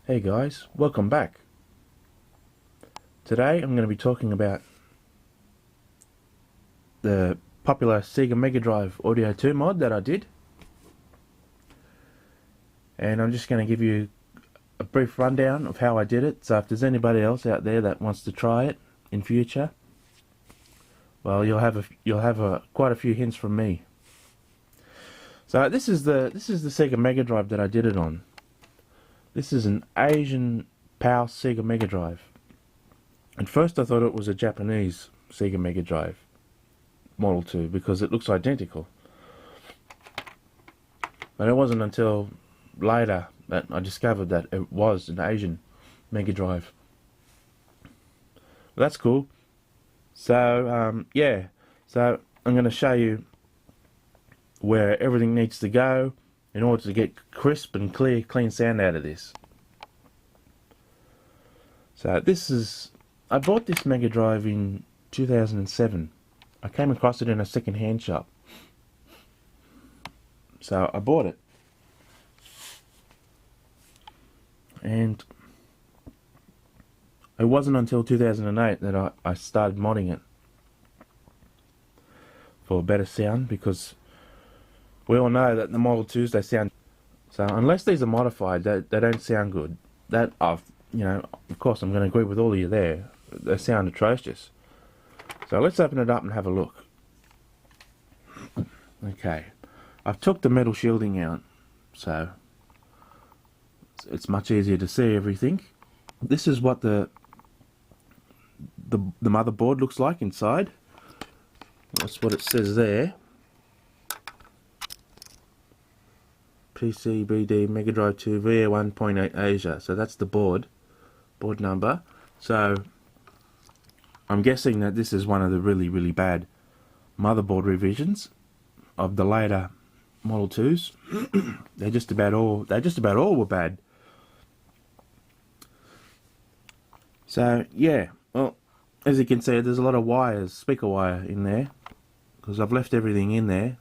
Hey guys, welcome back. Today I'm going to be talking about the popular SEGA Mega Drive Audio 2 mod that I did. And I'm just going to give you a brief rundown of how I did it, so if there's anybody else out there that wants to try it in future, well, you'll have quite a few hints from me. So this is the SEGA Mega Drive that I did it on. This is an Asian PAL SEGA Mega Drive. At first I thought it was a Japanese SEGA Mega Drive Model 2 because it looks identical. But it wasn't until later that I discovered that it was an Asian Mega Drive. Well, that's cool. So yeah, so I'm going to show you where everything needs to go in order to get crisp and clean sound out of this. So I bought this Mega Drive in 2007. I came across it in a second-hand shop. So I bought it. And it wasn't until 2008 that I started modding it for better sound, because we all know that the Model 2s, they sound... So unless these are modified, they don't sound good. That, of course I'm going to agree with all of you there. They sound atrocious. So let's open it up and have a look. Okay. I've took the metal shielding out, so it's much easier to see everything. This is what the motherboard looks like inside. That's what it says there. PCBD Mega Drive 2 VA 1.8 Asia. So that's the board number. So I'm guessing that this is one of the really bad motherboard revisions of the later Model 2s. They just about all were bad. So yeah, well, as you can see, there's a lot of wires, speaker wire in there, because I've left everything in there.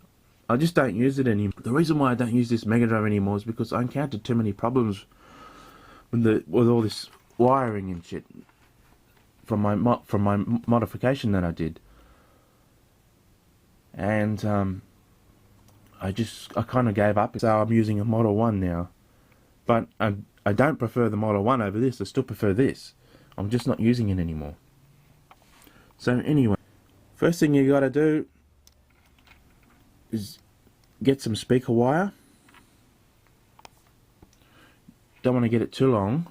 I just don't use it anymore. The reason why I don't use this Mega Drive anymore is because I encountered too many problems with all this wiring and shit from my modification that I did, and I kind of gave up. So I'm using a Model 1 now, but I don't prefer the Model 1 over this. I still prefer this. I'm just not using it anymore. So anyway, first thing you gotta do is get some speaker wire. Don't want to get it too long,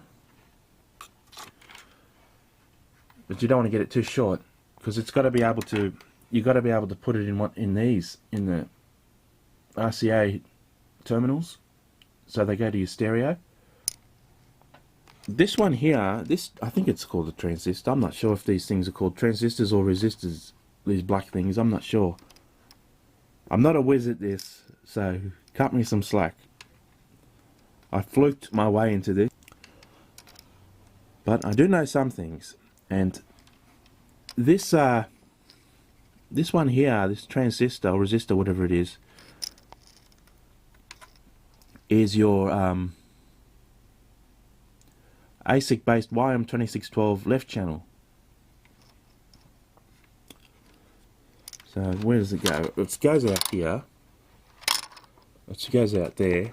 but you don't want to get it too short, because it's got to be able to. You got to be able to put it in the RCA terminals, so they go to your stereo. This one here, I think it's called a transistor. I'm not sure if these things are called transistors or resistors. These black things, I'm not sure. I'm not a whiz at this, so cut me some slack. I fluked my way into this, but I do know some things. And this one here, this transistor or resistor, whatever it is your ASIC-based YM2612 left channel. So where does it go? It goes out here. It goes out there.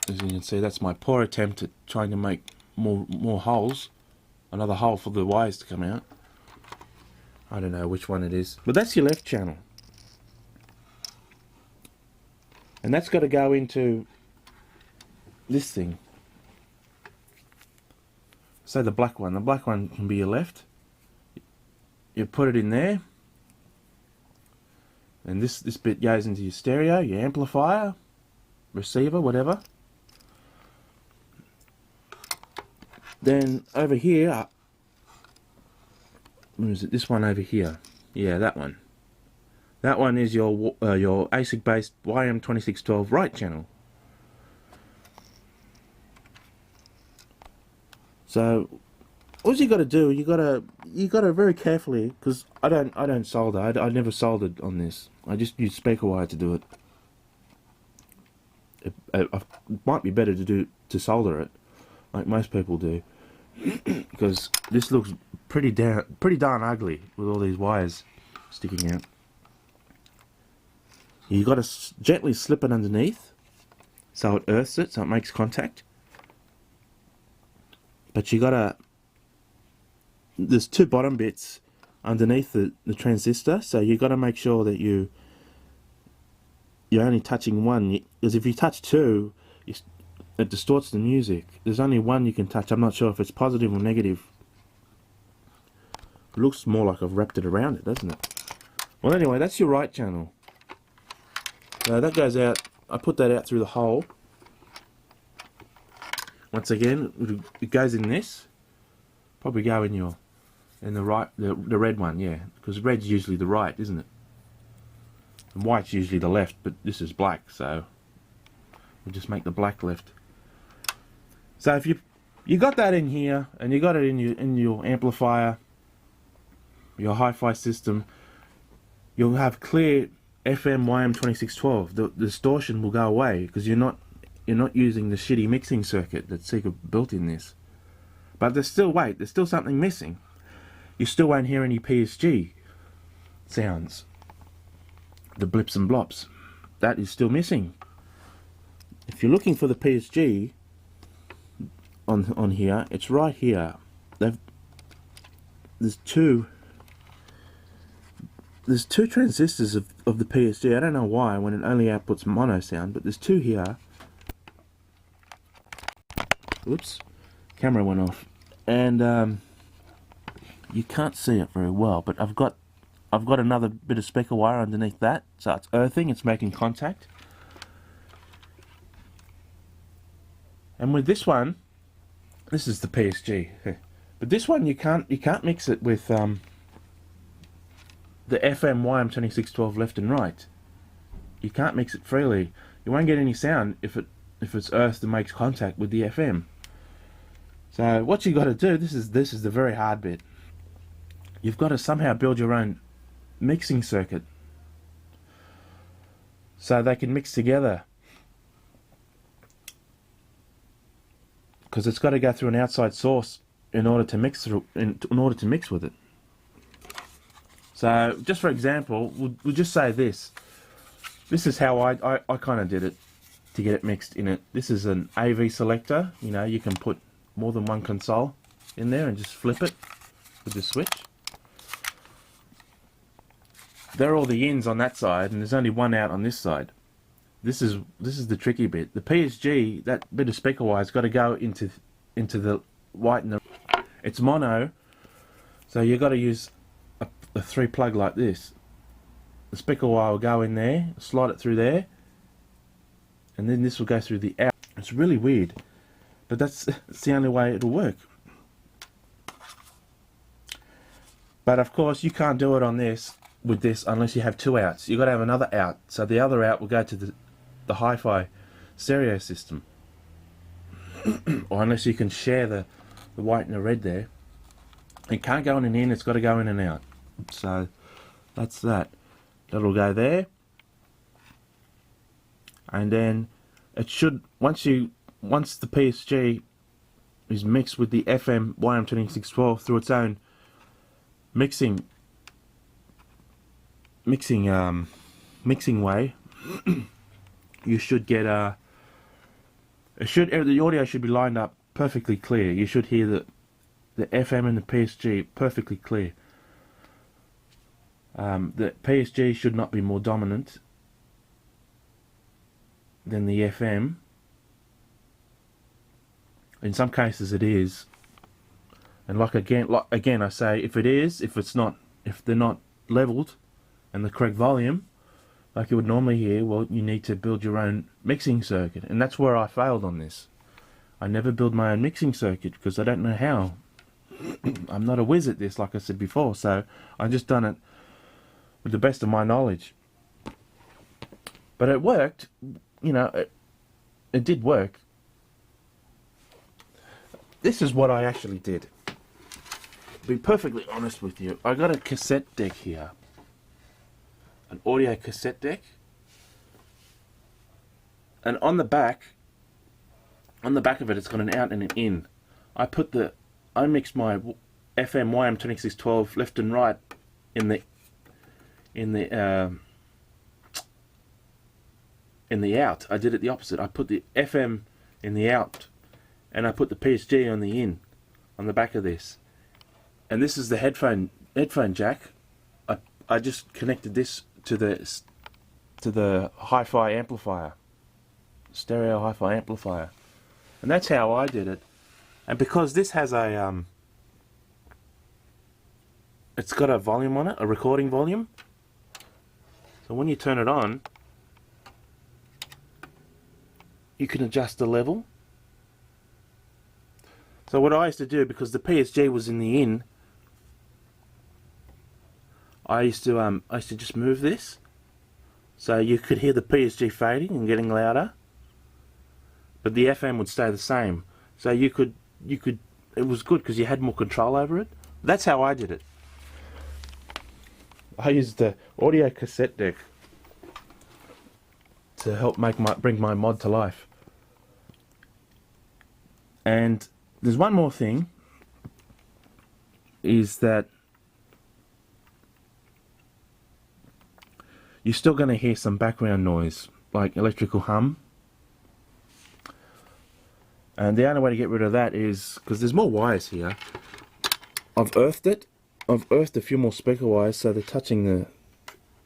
As you can see, that's my poor attempt at trying to make more holes. Another hole for the wires to come out. I don't know which one it is. But that's your left channel. And that's got to go into this thing. So the black one. The black one can be your left. You put it in there, and this bit goes into your stereo, your amplifier, receiver, whatever. Then over here, where is it? This one over here. Yeah, that one. That one is your ASIC-based YM2612 right channel. So all you got to do, you got to very carefully, because I don't solder. I never soldered on this. I just use speaker wire to do it. it might be better to solder it, like most people do, because this looks pretty darn ugly with all these wires sticking out. You got to gently slip it underneath, so it earths it, so it makes contact. But you got to. There's two bottom bits underneath the transistor, so you got to make sure that you're only touching one, because if you touch two, it distorts the music. There's only one you can touch. I'm not sure if it's positive or negative. It looks more like I've wrapped it around it, doesn't it? Well, anyway, that's your right channel. So that goes out. I put that out through the hole. Once again, it goes in this. Probably go in the right, the red one, yeah, because red's usually the right, isn't it? And white's usually the left, but this is black, so we'll just make the black left. So if you got that in here, and you got it in your amplifier, your hi-fi system, you'll have clear FM YM2612. The distortion will go away because you're not using the shitty mixing circuit that SEGA built in this. But there's still something missing. You still won't hear any PSG sounds. The blips and blops. That is still missing. If you're looking for the PSG on here, it's right here. There's two transistors of the PSG. I don't know why when it only outputs mono sound, but there's two here. Whoops, camera went off, and you can't see it very well, but I've got another bit of speaker wire underneath that, so it's earthing, it's making contact. And with this one, this is the PSG, but this one you can't mix it with the FM YM2612 left and right. You can't mix it freely. You won't get any sound if it's earthed and makes contact with the FM. So what you got to do, this is the very hard bit. You've got to somehow build your own mixing circuit so they can mix together, because it's got to go through an outside source in order to mix with it. So just for example, we'll just say this is how I kind of did it to get it mixed in it. This is an AV selector. You know, you can put more than one console in there and just flip it with the switch. There are all the ins on that side, and there's only one out on this side. This is the tricky bit. The PSG, that bit of speaker wire, has got to go into the white and the. It's mono, so you've got to use a 3-plug like this. The speaker wire will go in there, slide it through there, and then this will go through the out. It's really weird, but that's the only way it'll work. But of course, you can't do it on this with this unless you have two outs. You've got to have another out, so the other out will go to the hi-fi stereo system. Or unless you can share the white and the red there. It can't go in and in, it's got to go in and out. So that's that. That'll go there. And then it should, once the PSG is mixed with the FM YM2612 through its own mixing way, you should get the audio should be lined up perfectly clear. You should hear the FM and the PSG perfectly clear. The PSG should not be more dominant than the FM. In some cases it is, and like again I say, if they're not leveled and the correct volume like you would normally hear, well, you need to build your own mixing circuit, and that's where I failed on this. I never build my own mixing circuit because I don't know how. I'm not a whiz at this, like I said before, so I just done it with the best of my knowledge. But it worked, you know, it did work. This is what I actually did. To be perfectly honest with you, I got a cassette deck here. An audio cassette deck. And on the back of it, it's got an out and an in. I mixed my FM YM2612 left and right in the out. I did it the opposite. I put the FM in the out, and I put the PSG on the in, on the back of this. And this is the headphone jack. I just connected this to the hi-fi amplifier, stereo hi-fi amplifier, and that's how I did it. And because this has a it's got a volume on it, a recording volume. So when you turn it on, you can adjust the level. So what I used to do, because the PSG was in the in, I used to just move this, so you could hear the PSG fading and getting louder, but the FM would stay the same. So you could, it was good because you had more control over it. That's how I did it. I used the audio cassette deck to help bring my mod to life. And there's one more thing, is that you're still going to hear some background noise, like electrical hum. And the only way to get rid of that is, because there's more wires here, I've earthed it. I've earthed a few more speaker wires so they're touching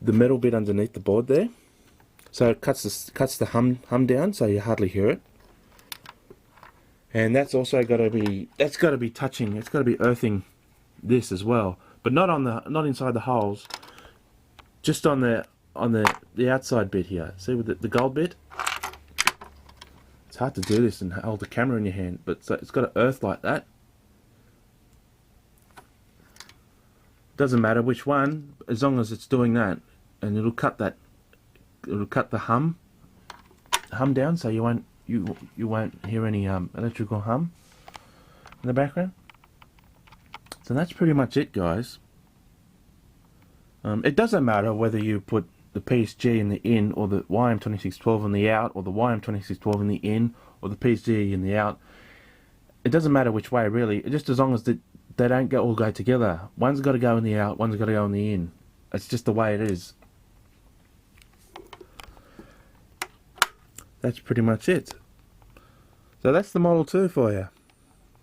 the metal bit underneath the board there. So it cuts the hum down so you hardly hear it. And that's also got to be, touching, it's got to be earthing this as well, but not inside the holes, just on the outside bit here. See with the gold bit? It's hard to do this and hold the camera in your hand, but so it's got to earth like that. Doesn't matter which one, as long as it's doing that, and it'll cut the hum down, so you won't hear any electrical hum in the background. So that's pretty much it, guys. It doesn't matter whether you put the PSG in the in, or the YM2612 in the out, or the YM2612 in the in, or the PSG in the out. It doesn't matter which way, really, just as long as they don't all go together. One's got to go in the out, one's got to go in the in. It's just the way it is. That's pretty much it. So that's the Model 2 for you.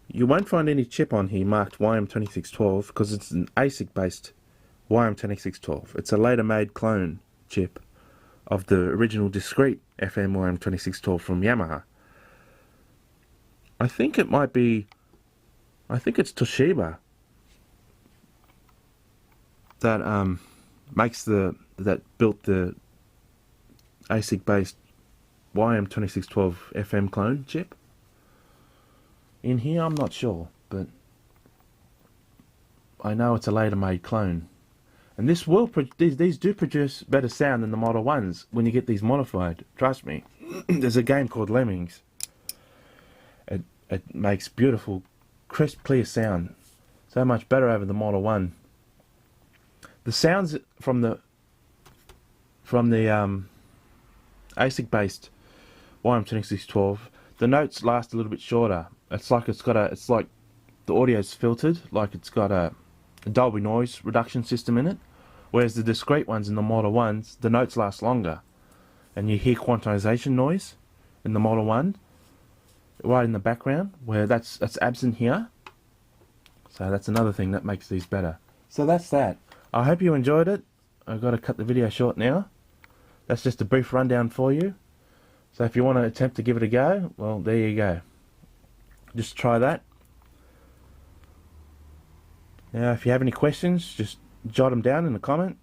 You won't find any chip on here marked YM2612 because it's an ASIC-based YM2612. It's a later made clone chip of the original discrete FM YM2612 from Yamaha. I think it's Toshiba that built the ASIC-based YM2612 FM clone chip. In here, I'm not sure, but I know it's a later made clone. And these do produce better sound than the Model 1s when you get these modified. Trust me. There's a game called Lemmings. It makes beautiful, crisp, clear sound. So much better over the Model 1. The sounds from the ASIC-based YM2612, the notes last a little bit shorter. It's like the audio's filtered, like it's got a Dolby noise reduction system in it, whereas the discrete ones in the Model 1s, the notes last longer, and you hear quantization noise in the Model 1 right in the background, where that's absent here. So that's another thing that makes these better. So that's that. I hope you enjoyed it. I've got to cut the video short now. That's just a brief rundown for you. So if you want to attempt to give it a go, well, there you go. Just try that. Now, if you have any questions, just jot them down in the comment,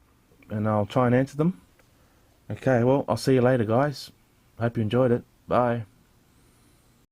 and I'll try and answer them. Okay, well, I'll see you later, guys. Hope you enjoyed it. Bye.